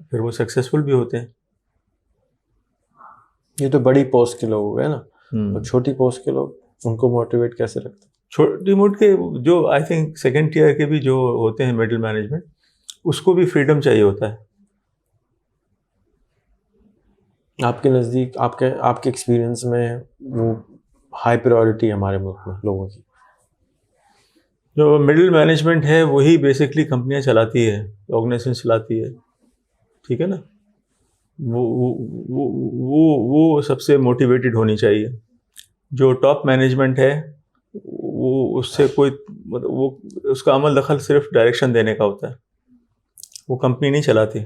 پھر وہ سکسیزفل بھی ہوتے ہیں. یہ تو بڑی پوسٹ کے لوگ ہو گئے نا. اور چھوٹی پوسٹ کے لوگ ان کو موٹیویٹ کیسے رکھتے ہیں؟ چھوٹی موٹ کے جو آئی تھنک 2nd ٹیئر کے بھی جو ہوتے ہیں مڈل مینجمنٹ، اس کو بھی فریڈم چاہیے ہوتا ہے. آپ کے نزدیک آپ کے ایکسپیرئنس میں وہ ہائی پرائورٹی ہے ہمارے ملک میں لوگوں کی؟ جو مڈل مینجمنٹ ہے وہی بیسکلی کمپنیاں چلاتی ہے، آرگنائزیشن چلاتی ہے، ٹھیک ہے نا. وہ سب سے موٹیویٹڈ ہونی چاہیے. جو ٹاپ مینجمنٹ ہے وہ اس سے کوئی وہ اس کا عمل دخل صرف ڈائریکشن دینے کا ہوتا ہے، وہ کمپنی نہیں چلاتی،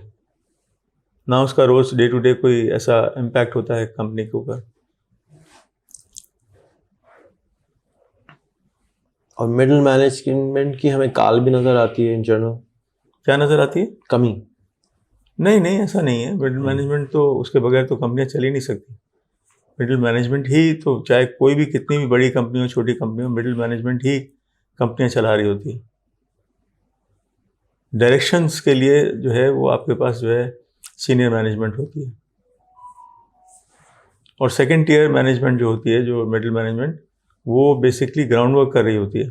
نہ اس کا روز ڈے ٹو ڈے کوئی ایسا امپیکٹ ہوتا ہے کمپنی کے اوپر. اور مڈل مینجمنٹ کی ہمیں کال بھی نظر آتی ہے ان جنرل. کیا نظر آتی ہے؟ کمی. نہیں ایسا نہیں ہے. مڈل مینجمنٹ تو اس کے بغیر تو کمپنیاں چل ہی نہیں سکتی. مڈل مینجمنٹ ہی تو، چاہے کوئی بھی کتنی بھی بڑی کمپنی ہو چھوٹی کمپنی ہو، مڈل مینجمنٹ ہی کمپنیاں چلا رہی ہوتی ہے. ڈائریکشنس کے لیے جو ہے وہ آپ کے پاس جو ہے سینئر مینجمنٹ ہوتی ہے. اور سیکنڈ ٹیئر مینجمنٹ جو ہوتی ہے, جو مڈل مینجمنٹ, وہ بیسکلی گراؤنڈ ورک کر رہی ہوتی ہے,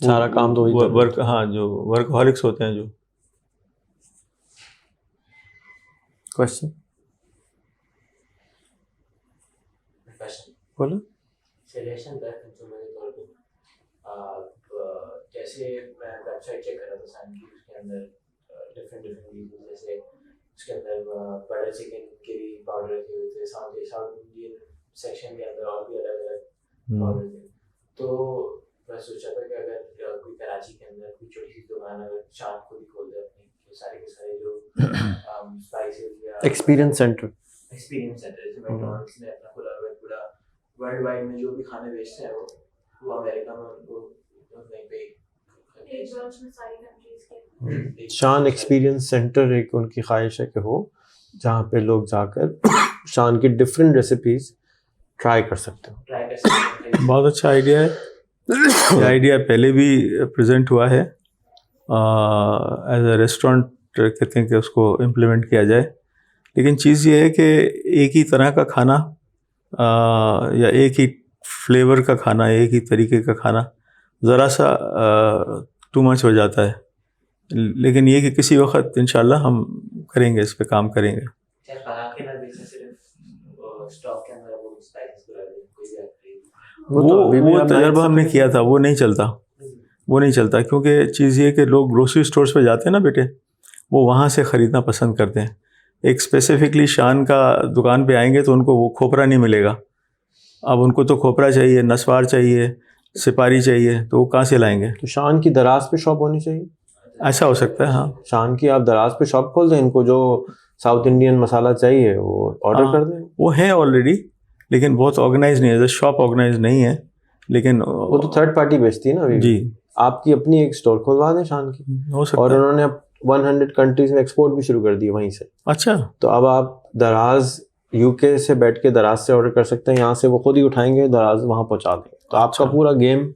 سارا کام تو ورک, ہاں, جو ورک ہالکس ہوتے ہیں جو. کوشچن بولو. سلیکشن کا کنزیومر کے طور پہ جیسے میں ویب سائٹ چیک کر رہا تھا سائن کی, اس کے اندر ڈفرینٹ ریزن, جیسے اس کے اندر بٹر چکن کے بھی پاؤڈر رکھے ہوئے تھے, ساؤتھ انڈین سیکشن کے اندر اور بھی الگ الگ پاؤڈر تھے. تو میں سوچا تھا کہ اگر کوئی کراچی کے اندر کوئی چھوٹی سی دکان اگر شام کو بھی کھول دے اپنی, سارے کے سارے جو اسپائسز یا ایکسپیرینس سینٹر جیسے میکڈونلڈس نے اپنا کھولا ہوا ہے, پورا ورلڈ وائڈ میں جو بھی کھانے بیچتے ہیں وہ امریکہ میں ان کو کہیں پہ شان ایکسپیرینس سینٹر ایک ان کی خواہش ہے کہ ہو جہاں پہ لوگ جا کر شان کی ڈفرینٹ ریسیپیز ٹرائی کر سکتے ہو. بہت اچھا آئیڈیا ہے. یہ آئیڈیا پہلے بھی پریزنٹ ہوا ہے ایز اے ریسٹورینٹ, کہتے ہیں کہ اس کو امپلیمنٹ کیا جائے. لیکن چیز یہ ہے کہ ایک ہی طرح کا کھانا یا ایک ہی فلیور کا کھانا, ایک ہی طریقے کا کھانا ذرا سا ٹو مچ ہو جاتا ہے. لیکن یہ کہ کسی وقت انشاءاللہ ہم کریں گے, اس پہ کام کریں گے. وہ تجربہ ہم نے کیا تھا, وہ نہیں چلتا, کیونکہ چیز یہ کہ لوگ گروسری اسٹورس پہ جاتے ہیں نا بیٹے, وہ وہاں سے خریدنا پسند کرتے ہیں. ایک اسپیسیفکلی شان کا دکان پہ آئیں گے تو ان کو وہ کھوپرا نہیں ملے گا. اب ان کو تو کھوپرا چاہیے, نسوار چاہیے, سپاری چاہیے, تو وہ کہاں سے لائیں گے؟ تو شان کی دراز پہ شاپ ہونی چاہیے. ایسا ہو سکتا ہے, ہاں. شان کی آپ دراز پہ شاپ کھول دیں, ان کو جو ساؤتھ انڈین مسالہ چاہیے وہ آرڈر کر دیں. وہ ہے آلریڈی, لیکن بہت آرگنائز نہیں ہے, شاپ آرگنائز نہیں ہے. لیکن وہ تو تھرڈ پارٹی بیچتی ہے نا ابھی. جی, آپ کی اپنی ایک اسٹور کھلوا دیں شان کی, ہو سکتا اور ہے. انہوں نے 100 کنٹریز میں ایکسپورٹ بھی شروع کر دی وہیں سے. اچھا, تو اب آپ دراز یو کے سے بیٹھ کے دراز سے آرڈر کر سکتے ہیں, یہاں سے وہ خود ہی اٹھائیں گے, دراز وہاں پہنچا دیں. تو آپ کا پورا گیم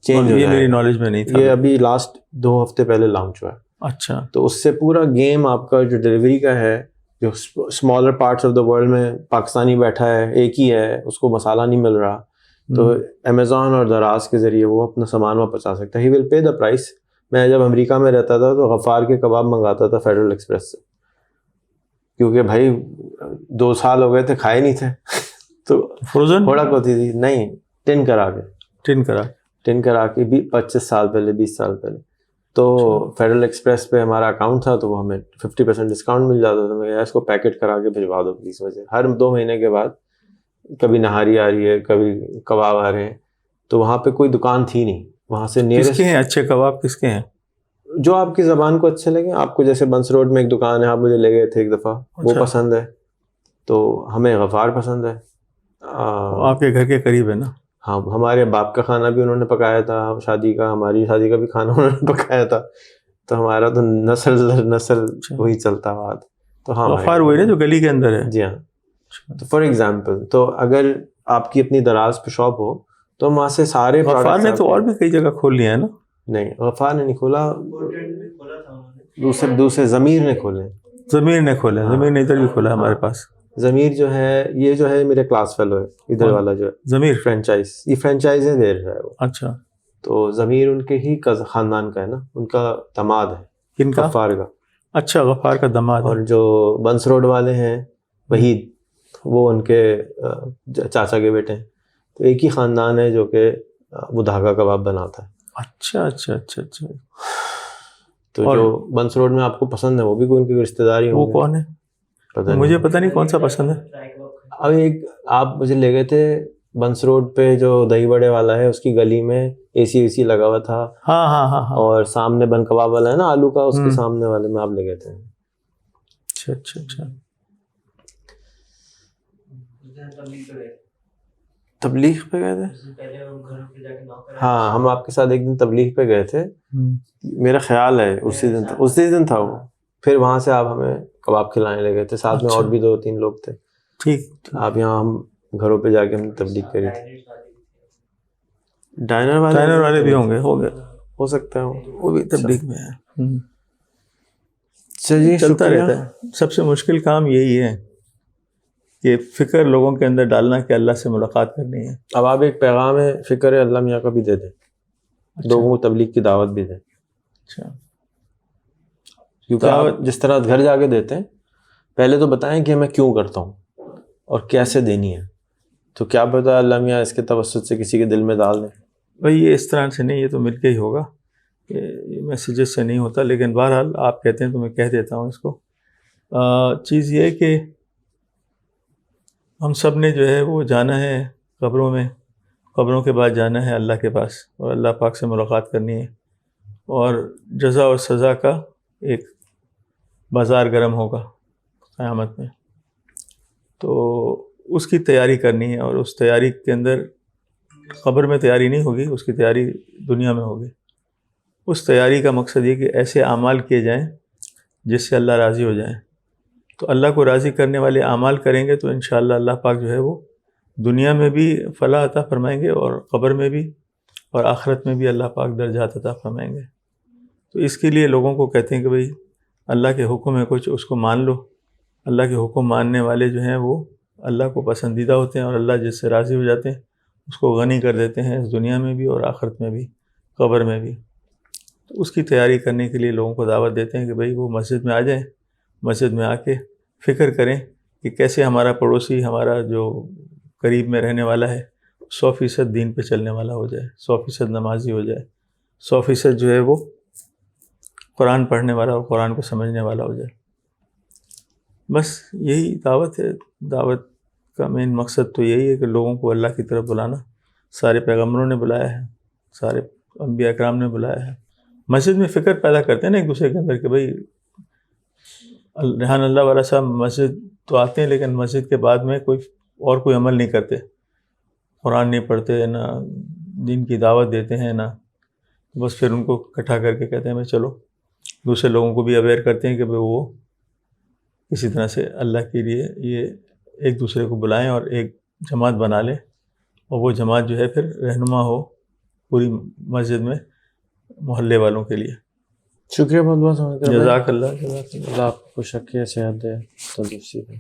چینج ہو جائے. یہ میری نالج میں نہیں تھا. یہ ابھی لاسٹ 2 ہفتے پہلے لانچ ہوا ہے. اچھا, تو اس سے پورا گیم آپ کا جو ڈلیوری کا ہے, جو smaller parts of the world میں پاکستانی بیٹھا ہے, ایک ہی ہے, اس کو مسالہ نہیں مل رہا, تو امیزون اور دراز کے ذریعے وہ اپنا سامان وہاں پہنچا سکتا ہے. ہی ول پے دا پرائس. میں جب امریکہ میں رہتا تھا تو غفار کے کباب منگاتا تھا فیڈرل ایکسپریس سے, کیونکہ بھائی 2 سال ہو گئے تھے کھائے نہیں تھے. تو فروزن تھوڑا ہوتی تھی, نہیں ٹن کرا کے 25 سال پہلے, 20 سال پہلے. تو فیڈرل ایکسپریس پہ ہمارا اکاؤنٹ تھا, تو وہ ہمیں 50% ڈسکاؤنٹ مل جاتا تھا. میں کہا اس کو پیکٹ کرا کے بھجوا دو پلیز. وجہ ہر 2 مہینے کے بعد کبھی نہاری آ رہی ہے, کبھی کباب آ رہے ہیں. تو وہاں پہ کوئی دکان تھی نہیں, وہاں سے کس کے ہیں اچھے کباب, کس کے ہیں جو آپ کی زبان کو اچھے لگے. آپ کو جیسے بنس روڈ میں ایک دکان ہے, آپ مجھے لے گئے تھے ایک دفعہ, وہ پسند ہے, تو ہمیں غفار پسند ہے. آپ کے گھر کے قریب ہے نا. ہاں, ہمارے باپ کا کھانا بھی انہوں نے پکایا تھا, شادی کا, ہماری شادی کا بھی کھانا انہوں نے پکایا تھا. تو ہمارا تو نسل وہی چلتا ہوا. تو ہاں, غفار وہی نا جو گلی کے اندر ہے. جی ہاں. تو فار ایگزامپل, تو اگر آپ کی اپنی دراز پہ شاپ ہو تو وہاں سے سارے غفار نے تو اور بھی کئی جگہ کھول لیا ہے نا. نہیں, غفار نے نہیں کھولا, دوسرے ضمیر نے کھولے. ضمیر نے ادھر بھی کھولا ہمارے پاس. ضمیر جو ہے, یہ جو ہے میرے کلاس فیلو ہے ادھر والا جو ہے ضمیر فرینچائز, یہ فرینچائز ہے دیر ہے وہ. اچھا, تو ضمیر ان کے ہی خاندان کا ہے نا, ان کا داماد ہے. کن کا؟ غفار کا. اچھا, غفار کا داماد. اور جو بنس روڈ والے ہیں وحید, وہ ان کے چاچا کے بیٹے ہیں. تو ایک ہی خاندان ہے جو کہ وہ دھاگا کباب بناتا ہے. اچھا. تو جو بنس روڈ میں آپ کو پسند ہے وہ بھی کوئی ان کی رشتے داری. وہ کون ہے مجھے پتہ نہیں کون سا پسند ہے. اب ایک آپ مجھے لے گئے تھے بنس روڈ پہ, جو دہی بڑے والا ہے اس کی گلی میں اے سی لگا ہوا تھا. ہاں. اور سامنے بن کباب والا ہے نا آلو کا, اس کے سامنے والے میں آپ لے گئے تھے. اچھا. تبلیغ پہ گئے تھے. ہاں, ہم آپ کے ساتھ ایک دن تبلیغ پہ گئے تھے, میرا خیال ہے اسی دن تھا وہ. پھر وہاں سے آپ ہمیں کباب کھلانے لے گئے تھے, ساتھ میں اور بھی 2-3 لوگ تھے. ٹھیک. آپ یہاں ہم گھروں پہ جا کے ہم نے تبلیغ کری تھی. ڈائنر والے بھی ہوں گے, ہو سکتا ہے وہ بھی تبلیغ میں ہے. چلیے, چلتا رہتا ہے. سب سے مشکل کام یہی ہے کہ فکر لوگوں کے اندر ڈالنا کہ اللہ سے ملاقات کرنی ہے. اب آپ ایک پیغام فکر اللہ میاں کا بھی دے دیں, لوگوں کو تبلیغ کی دعوت بھی دیں. اچھا, کیونکہ آپ جس طرح گھر جا کے دیتے ہیں, پہلے تو بتائیں کہ میں کیوں کرتا ہوں اور کیسے دینی ہے, تو کیا پتہ اللہ میاں اس کے توسط سے کسی کے دل میں ڈال دیں. بھائی یہ اس طرح سے نہیں, یہ تو مل کے ہی ہوگا, یہ میسیجز سے نہیں ہوتا. لیکن بہرحال آپ کہتے ہیں تو میں کہہ دیتا ہوں اس کو. چیز یہ ہے کہ ہم سب نے جو ہے وہ جانا ہے قبروں میں, قبروں کے بعد جانا ہے اللہ کے پاس اور اللہ پاک سے ملاقات کرنی ہے, اور جزا اور سزا کا ایک بازار گرم ہوگا قیامت میں. تو اس کی تیاری کرنی ہے, اور اس تیاری کے اندر قبر میں تیاری نہیں ہوگی, اس کی تیاری دنیا میں ہوگی. اس تیاری کا مقصد یہ کہ ایسے اعمال کیے جائیں جس سے اللہ راضی ہو جائیں. تو اللہ کو راضی کرنے والے اعمال کریں گے تو انشاءاللہ اللہ پاک جو ہے وہ دنیا میں بھی فلاح عطا فرمائیں گے, اور قبر میں بھی اور آخرت میں بھی اللہ پاک درجات عطا فرمائیں گے. تو اس کے لیے لوگوں کو کہتے ہیں کہ بھئی اللہ کے حکم ہے کچھ, اس کو مان لو. اللہ کے حکم ماننے والے جو ہیں وہ اللہ کو پسندیدہ ہوتے ہیں, اور اللہ جس سے راضی ہو جاتے ہیں اس کو غنی کر دیتے ہیں, اس دنیا میں بھی اور آخرت میں بھی, قبر میں بھی. تو اس کی تیاری کرنے کے لیے لوگوں کو دعوت دیتے ہیں کہ بھئی وہ مسجد میں آ جائیں, مسجد میں آ کے فکر کریں کہ کیسے ہمارا پڑوسی, ہمارا جو قریب میں رہنے والا ہے 100% دین پہ چلنے والا ہو جائے, 100% نمازی ہو جائے, 100% جو ہے وہ قرآن پڑھنے والا ہو, قرآن کو سمجھنے والا ہو جائے. بس یہی دعوت ہے. دعوت کا مین مقصد تو یہی ہے کہ لوگوں کو اللہ کی طرف بلانا. سارے پیغمبروں نے بلایا ہے, سارے انبیاء اکرام نے بلایا ہے. مسجد میں فکر پیدا کرتے ہیں نا ایک دوسرے کے اندر کہ بھئی ریحان اللہ والا صاحب مسجد تو آتے ہیں لیکن مسجد کے بعد میں کوئی عمل نہیں کرتے, قرآن نہیں پڑھتے, نہ دین کی دعوت دیتے ہیں, نہ بس پھر ان کو اکٹھا کر کے کہتے ہیں میں چلو دوسرے لوگوں کو بھی اویئر کرتے ہیں کہ بھئی وہ کسی طرح سے اللہ کے لیے یہ ایک دوسرے کو بلائیں اور ایک جماعت بنا لیں, اور وہ جماعت جو ہے پھر رہنما ہو پوری مسجد میں محلے والوں کے لیے. شکریہ بہت بہت. جزاک اللہ. اللہ آپ کو شکریہ صحت دے, تندرستی دے.